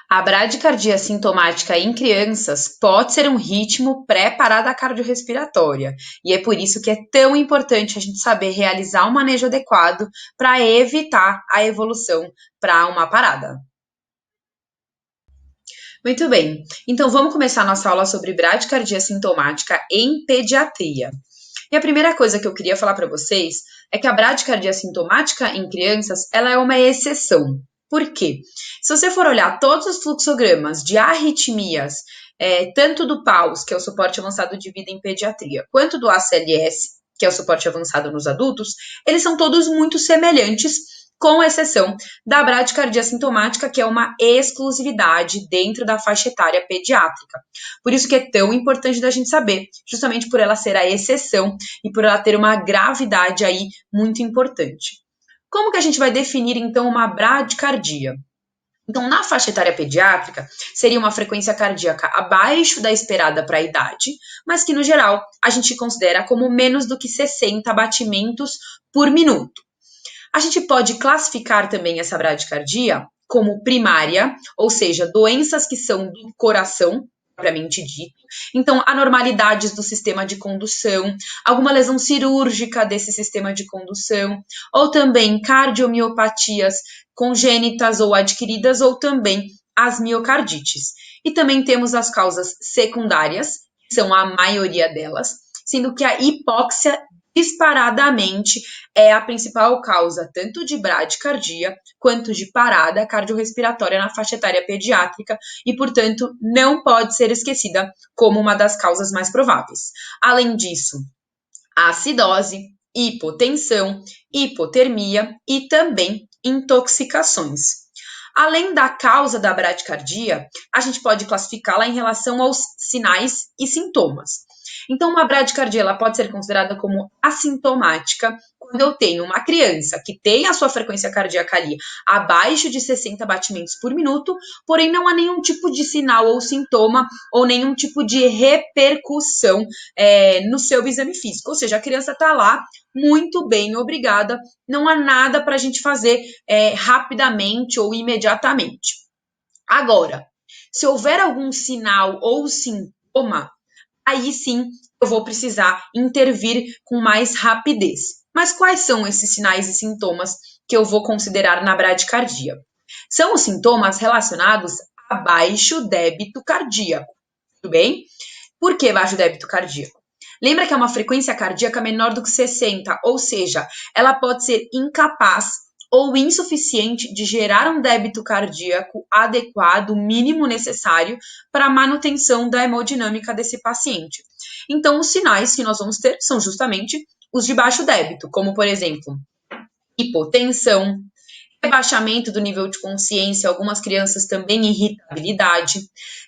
A bradicardia sintomática em crianças pode ser um ritmo pré-parada cardiorrespiratória, e é por isso que é tão importante a gente saber realizar um manejo adequado para evitar a evolução para uma parada. Muito bem, então vamos começar a nossa aula sobre bradicardia sintomática em pediatria. E a primeira coisa que eu queria falar para vocês é que a bradicardia sintomática em crianças, ela é uma exceção. Por quê? Se você for olhar todos os fluxogramas de arritmias, tanto do PAUS, que é o suporte avançado de vida em pediatria, quanto do ACLS, que é o suporte avançado nos adultos, eles são todos muito semelhantes, com exceção da bradicardia sintomática, que é uma exclusividade dentro da faixa etária pediátrica. Por isso que é tão importante da gente saber, justamente por ela ser a exceção e por ela ter uma gravidade aí muito importante. Como que a gente vai definir, então, uma bradicardia? Então, na faixa etária pediátrica, seria uma frequência cardíaca abaixo da esperada para a idade, mas que, no geral, a gente considera como menos do que 60 batimentos por minuto. A gente pode classificar também essa bradicardia como primária, ou seja, doenças que são do coração, propriamente dito. Então, anormalidades do sistema de condução, alguma lesão cirúrgica desse sistema de condução, ou também cardiomiopatias congênitas ou adquiridas, ou também as miocardites. E também temos as causas secundárias, que são a maioria delas, sendo que a hipóxia disparadamente é a principal causa tanto de bradicardia quanto de parada cardiorrespiratória na faixa etária pediátrica e, portanto, não pode ser esquecida como uma das causas mais prováveis. Além disso, a acidose, hipotensão, hipotermia e também intoxicações. Além da causa da bradicardia, a gente pode classificá-la em relação aos sinais e sintomas. Então, uma bradicardia ela pode ser considerada como assintomática quando eu tenho uma criança que tem a sua frequência cardíaca ali abaixo de 60 batimentos por minuto, porém não há nenhum tipo de sinal ou sintoma ou nenhum tipo de repercussão no seu exame físico. Ou seja, a criança está lá muito bem, obrigada, não há nada para a gente fazer rapidamente ou imediatamente. Agora, se houver algum sinal ou sintoma, aí sim eu vou precisar intervir com mais rapidez. Mas quais são esses sinais e sintomas que eu vou considerar na bradicardia? São os sintomas relacionados a baixo débito cardíaco, tudo bem? Por que baixo débito cardíaco? Lembra que é uma frequência cardíaca menor do que 60, ou seja, ela pode ser incapaz ou insuficiente de gerar um débito cardíaco adequado, o mínimo necessário para a manutenção da hemodinâmica desse paciente. Então, os sinais que nós vamos ter são justamente os de baixo débito, como, por exemplo, hipotensão, rebaixamento do nível de consciência, algumas crianças também irritabilidade,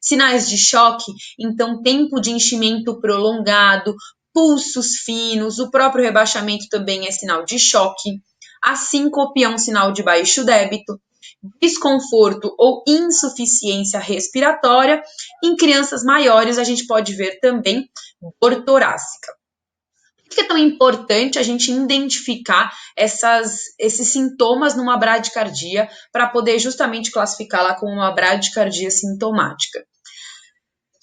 sinais de choque, então tempo de enchimento prolongado, pulsos finos, o próprio rebaixamento também é sinal de choque, a síncope é um sinal de baixo débito, desconforto ou insuficiência respiratória. Em crianças maiores, a gente pode ver também dor torácica. Por que é tão importante a gente identificar esses sintomas numa bradicardia para poder justamente classificá-la como uma bradicardia sintomática?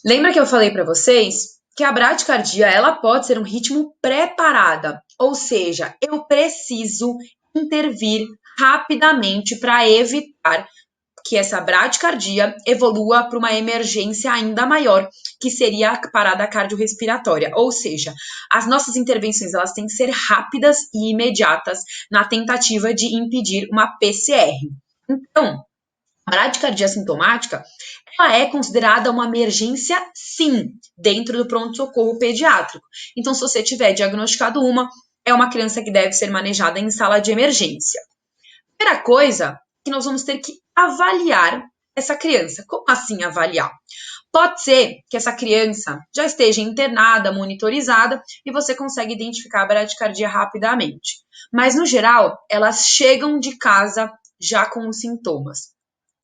Lembra que eu falei para vocês que a bradicardia ela pode ser um ritmo pré-parada, ou seja, eu preciso intervir rapidamente para evitar que essa bradicardia evolua para uma emergência ainda maior, que seria a parada cardiorrespiratória. Ou seja, as nossas intervenções elas têm que ser rápidas e imediatas na tentativa de impedir uma PCR. Então, a bradicardia sintomática ela é considerada uma emergência, sim, dentro do pronto-socorro pediátrico. Então, se você tiver diagnosticado é uma criança que deve ser manejada em sala de emergência. Primeira coisa que nós vamos ter que avaliar essa criança. Como assim avaliar? Pode ser que essa criança já esteja internada, monitorizada, e você consegue identificar a bradicardia rapidamente. Mas, no geral, elas chegam de casa já com os sintomas.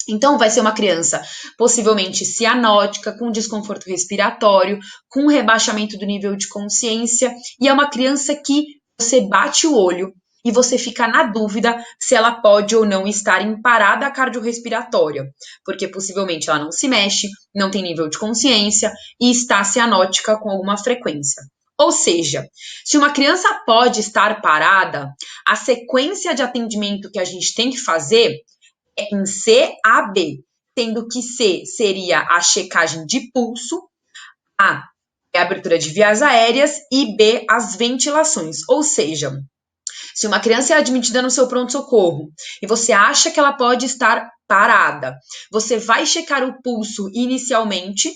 Então, vai ser uma criança possivelmente cianótica, com desconforto respiratório, com rebaixamento do nível de consciência, e é uma criança que você bate o olho e você fica na dúvida se ela pode ou não estar em parada cardiorrespiratória, porque possivelmente ela não se mexe, não tem nível de consciência e está cianótica com alguma frequência. Ou seja, se uma criança pode estar parada, a sequência de atendimento que a gente tem que fazer é em CAB, sendo que C seria a checagem de pulso, A é a abertura de vias aéreas e B as ventilações. Ou seja, se uma criança é admitida no seu pronto-socorro e você acha que ela pode estar parada, você vai checar o pulso inicialmente. O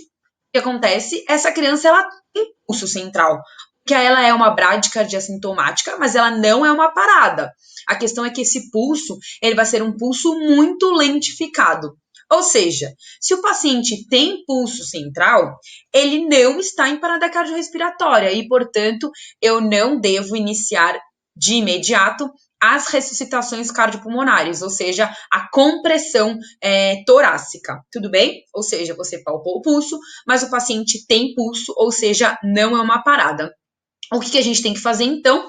que acontece? Essa criança ela tem pulso central, porque ela é uma bradicardia sintomática, mas ela não é uma parada. A questão é que esse pulso ele vai ser um pulso muito lentificado. Ou seja, se o paciente tem pulso central, ele não está em parada cardiorrespiratória e, portanto, eu não devo iniciar de imediato as ressuscitações cardiopulmonares, ou seja, a compressão torácica, tudo bem? Ou seja, você palpou o pulso, mas o paciente tem pulso, ou seja, não é uma parada. O que a gente tem que fazer, então?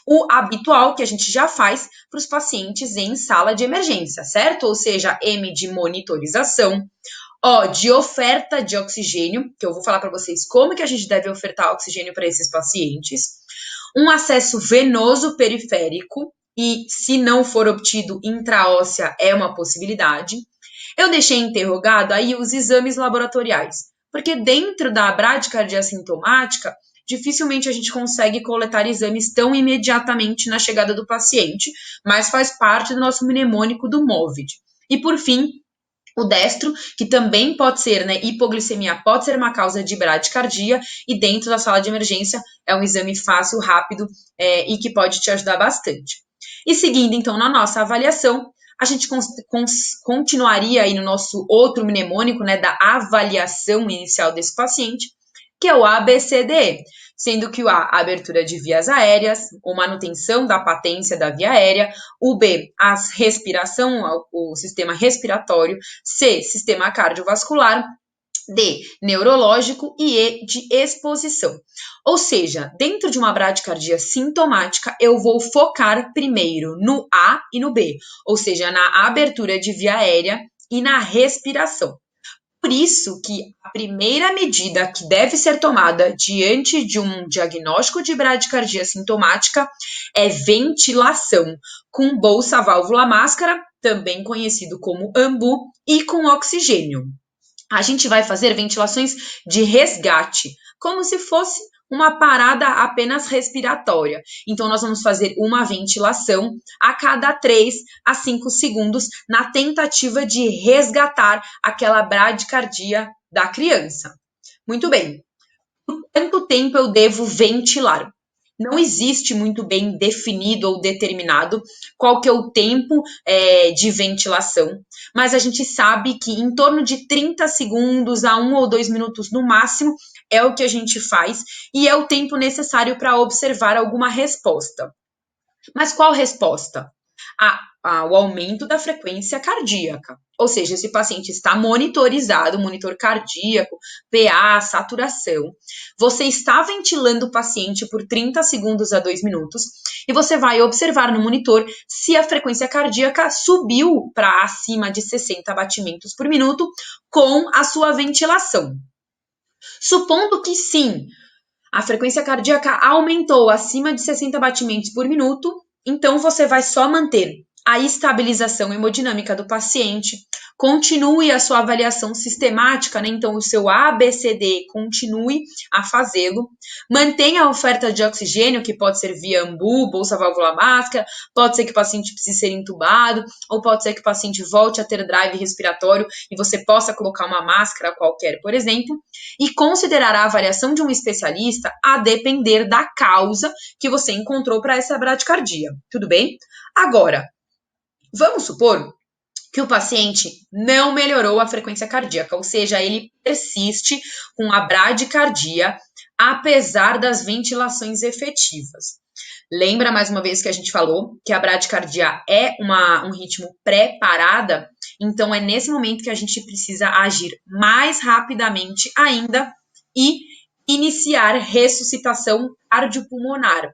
O habitual que a gente já faz para os pacientes em sala de emergência, certo? Ou seja, M de monitorização, O de oferta de oxigênio, que eu vou falar para vocês como que a gente deve ofertar oxigênio para esses pacientes, um acesso venoso periférico, e se não for obtido intraóssea é uma possibilidade. Eu deixei interrogado aí os exames laboratoriais, porque dentro da bradicardia sintomática, dificilmente a gente consegue coletar exames tão imediatamente na chegada do paciente, mas faz parte do nosso mnemônico do MOVID. E por fim, o destro, que também pode ser, hipoglicemia pode ser uma causa de bradicardia e dentro da sala de emergência é um exame fácil, rápido e que pode te ajudar bastante. E seguindo então na nossa avaliação, a gente continuaria aí no nosso outro mnemônico, da avaliação inicial desse paciente, que é o ABCDE, sendo que o A, a abertura de vias aéreas, ou manutenção da patência da via aérea, o B, a respiração, o sistema respiratório, C, sistema cardiovascular, D, neurológico e E, de exposição. Ou seja, dentro de uma bradicardia sintomática, eu vou focar primeiro no A e no B, ou seja, na abertura de via aérea e na respiração. Por isso que a primeira medida que deve ser tomada diante de um diagnóstico de bradicardia sintomática é ventilação, com bolsa válvula máscara, também conhecido como AMBU, e com oxigênio. A gente vai fazer ventilações de resgate, como se fosse uma parada apenas respiratória. Então, nós vamos fazer uma ventilação a cada 3 a 5 segundos na tentativa de resgatar aquela bradicardia da criança. Muito bem. Por quanto tempo eu devo ventilar? Não existe muito bem definido ou determinado qual que é o tempo de ventilação, mas a gente sabe que em torno de 30 segundos a 1 ou 2 minutos no máximo é o que a gente faz e é o tempo necessário para observar alguma resposta. Mas qual resposta? O aumento da frequência cardíaca. Ou seja, esse paciente está monitorizado, monitor cardíaco, PA, saturação. Você está ventilando o paciente por 30 segundos a 2 minutos e você vai observar no monitor se a frequência cardíaca subiu para acima de 60 batimentos por minuto com a sua ventilação. Supondo que sim, a frequência cardíaca aumentou acima de 60 batimentos por minuto, então você vai só manter a estabilização hemodinâmica do paciente, continue a sua avaliação sistemática, então o seu ABCD continue a fazê-lo, mantenha a oferta de oxigênio, que pode ser via AMBU, bolsa válvula máscara, pode ser que o paciente precise ser entubado, ou pode ser que o paciente volte a ter drive respiratório e você possa colocar uma máscara qualquer, por exemplo, e considerará a avaliação de um especialista a depender da causa que você encontrou para essa bradicardia, tudo bem? Agora, vamos supor que o paciente não melhorou a frequência cardíaca, ou seja, ele persiste com a bradicardia apesar das ventilações efetivas. Lembra mais uma vez que a gente falou que a bradicardia é um ritmo pré-parada, então é nesse momento que a gente precisa agir mais rapidamente ainda e iniciar ressuscitação cardiopulmonar.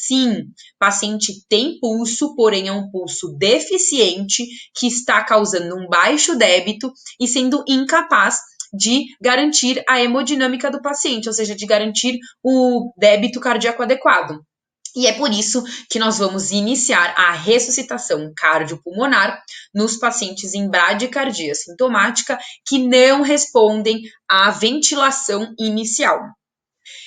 sim, paciente tem pulso, porém é um pulso deficiente que está causando um baixo débito e sendo incapaz de garantir a hemodinâmica do paciente, ou seja, de garantir o débito cardíaco adequado. E é por isso que nós vamos iniciar a ressuscitação cardiopulmonar nos pacientes em bradicardia sintomática que não respondem à ventilação inicial.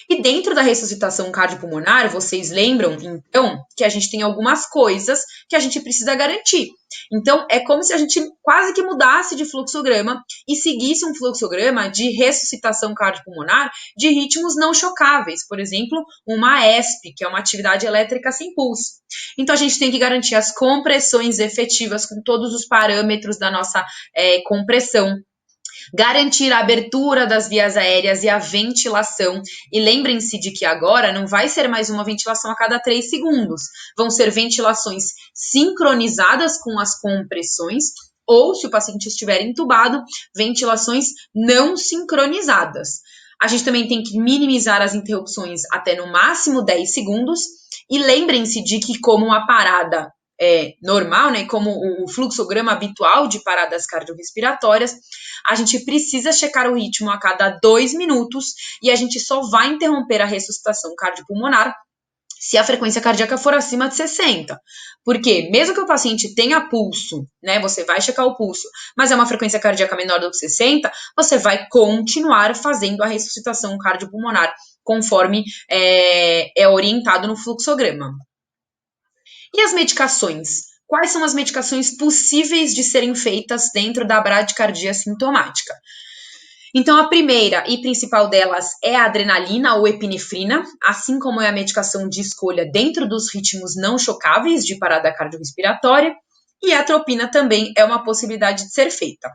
E dentro da ressuscitação cardiopulmonar, vocês lembram, então, que a gente tem algumas coisas que a gente precisa garantir. Então, é como se a gente quase que mudasse de fluxograma e seguisse um fluxograma de ressuscitação cardiopulmonar de ritmos não chocáveis. Por exemplo, uma ESP, que é uma atividade elétrica sem pulso. Então, a gente tem que garantir as compressões efetivas com todos os parâmetros da nossa compressão. Garantir a abertura das vias aéreas e a ventilação. E lembrem-se de que agora não vai ser mais uma ventilação a cada 3 segundos. Vão ser ventilações sincronizadas com as compressões ou, se o paciente estiver entubado, ventilações não sincronizadas. A gente também tem que minimizar as interrupções até no máximo 10 segundos. E lembrem-se de que, como uma parada normal, né, como o fluxograma habitual de paradas cardiorrespiratórias, a gente precisa checar o ritmo a cada 2 minutos e a gente só vai interromper a ressuscitação cardiopulmonar se a frequência cardíaca for acima de 60. Porque mesmo que o paciente tenha pulso, né, você vai checar o pulso, mas é uma frequência cardíaca menor do que 60, você vai continuar fazendo a ressuscitação cardiopulmonar conforme é orientado no fluxograma. E as medicações? Quais são as medicações possíveis de serem feitas dentro da bradicardia sintomática? Então, a primeira e principal delas é a adrenalina ou epinefrina, assim como é a medicação de escolha dentro dos ritmos não chocáveis de parada cardiorrespiratória, e a atropina também é uma possibilidade de ser feita.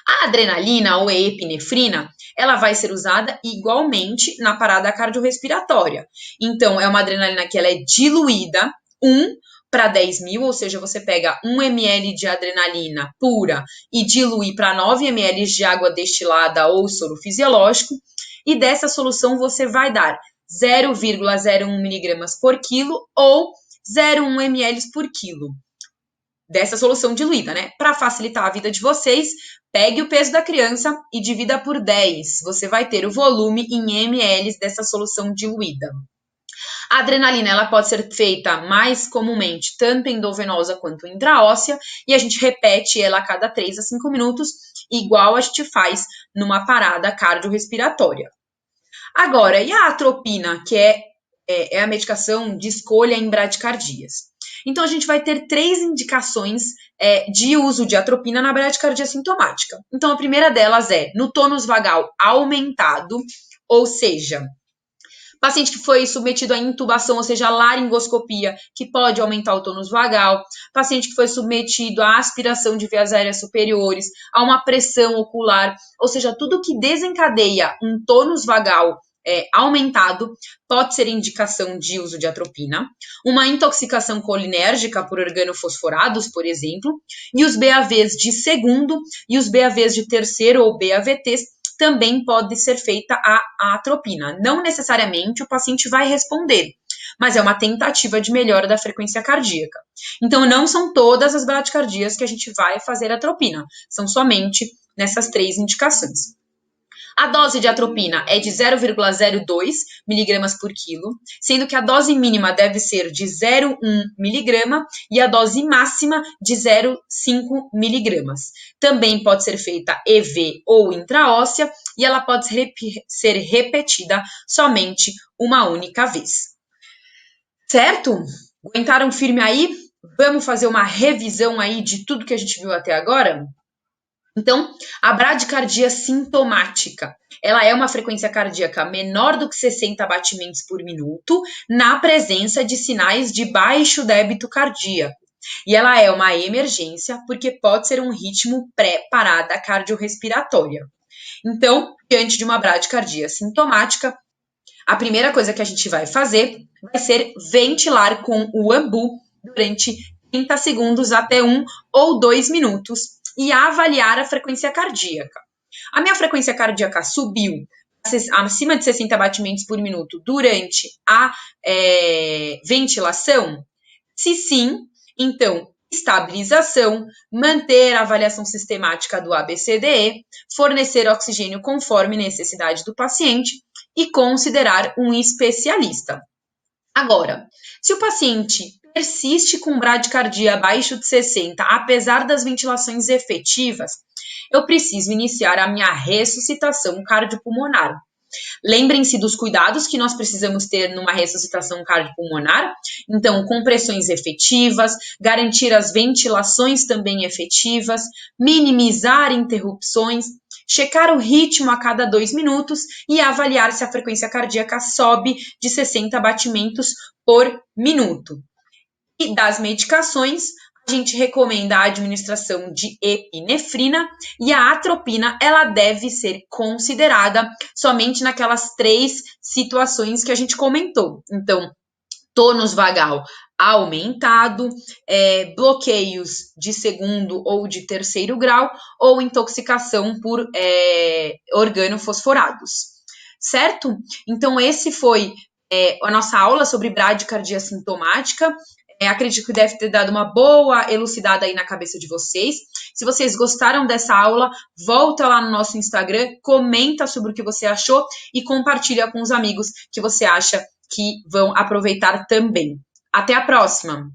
A adrenalina ou a epinefrina, ela vai ser usada igualmente na parada cardiorrespiratória. Então, é uma adrenalina que ela é diluída, 1 para 10 mil, ou seja, você pega 1 ml de adrenalina pura e dilui para 9 ml de água destilada ou soro fisiológico, e dessa solução você vai dar 0,01 mg por quilo ou 0,1 ml por quilo dessa solução diluída, né? Para facilitar a vida de vocês, pegue o peso da criança e divida por 10. Você vai ter o volume em ml dessa solução diluída. A adrenalina ela pode ser feita mais comumente tanto endovenosa quanto intraóssea e a gente repete ela a cada 3 a 5 minutos, igual a gente faz numa parada cardiorrespiratória. Agora, e a atropina, que é a medicação de escolha em bradicardias? Então, a gente vai ter 3 indicações de uso de atropina na bradicardia sintomática. Então, a primeira delas é no tônus vagal aumentado, ou seja, paciente que foi submetido à intubação, ou seja, laringoscopia, que pode aumentar o tônus vagal. Paciente que foi submetido à aspiração de vias aéreas superiores, a uma pressão ocular, ou seja, tudo que desencadeia um tônus vagal aumentado pode ser indicação de uso de atropina. Uma intoxicação colinérgica por organofosforados, por exemplo, e os BAVs de segundo e os BAVs de terceiro ou BAVTs também pode ser feita a atropina. Não necessariamente o paciente vai responder, mas é uma tentativa de melhora da frequência cardíaca. Então, não são todas as bradicardias que a gente vai fazer atropina, são somente nessas 3 indicações. A dose de atropina é de 0,02 mg por quilo, sendo que a dose mínima deve ser de 0,1 mg e a dose máxima de 0,5 mg. Também pode ser feita EV ou intraóssea e ela pode ser repetida somente uma única vez. Certo? Aguentaram firme aí? Vamos fazer uma revisão aí de tudo que a gente viu até agora? Então, a bradicardia sintomática, ela é uma frequência cardíaca menor do que 60 batimentos por minuto, na presença de sinais de baixo débito cardíaco. E ela é uma emergência, porque pode ser um ritmo pré-parada cardiorrespiratória. Então, diante de uma bradicardia sintomática, a primeira coisa que a gente vai fazer vai ser ventilar com o ambu durante 30 segundos até 1 ou 2 minutos, e avaliar a frequência cardíaca. A minha frequência cardíaca subiu acima de 60 batimentos por minuto durante a ventilação? Se sim, então, estabilização, manter a avaliação sistemática do ABCDE, fornecer oxigênio conforme necessidade do paciente e considerar um especialista. Agora, se o paciente persiste com bradicardia abaixo de 60, apesar das ventilações efetivas, eu preciso iniciar a minha ressuscitação cardiopulmonar. Lembrem-se dos cuidados que nós precisamos ter numa ressuscitação cardiopulmonar. Então, compressões efetivas, garantir as ventilações também efetivas, minimizar interrupções, checar o ritmo a cada 2 minutos e avaliar se a frequência cardíaca sobe de 60 batimentos por minuto. E das medicações, a gente recomenda a administração de epinefrina e a atropina, ela deve ser considerada somente naquelas 3 situações que a gente comentou. Então, tônus vagal aumentado, bloqueios de segundo ou de terceiro grau ou intoxicação por organofosforados, certo? Então, esse foi a nossa aula sobre bradicardia sintomática. Acredito que deve ter dado uma boa elucidada aí na cabeça de vocês. Se vocês gostaram dessa aula, volta lá no nosso Instagram, comenta sobre o que você achou e compartilha com os amigos que você acha que vão aproveitar também. Até a próxima!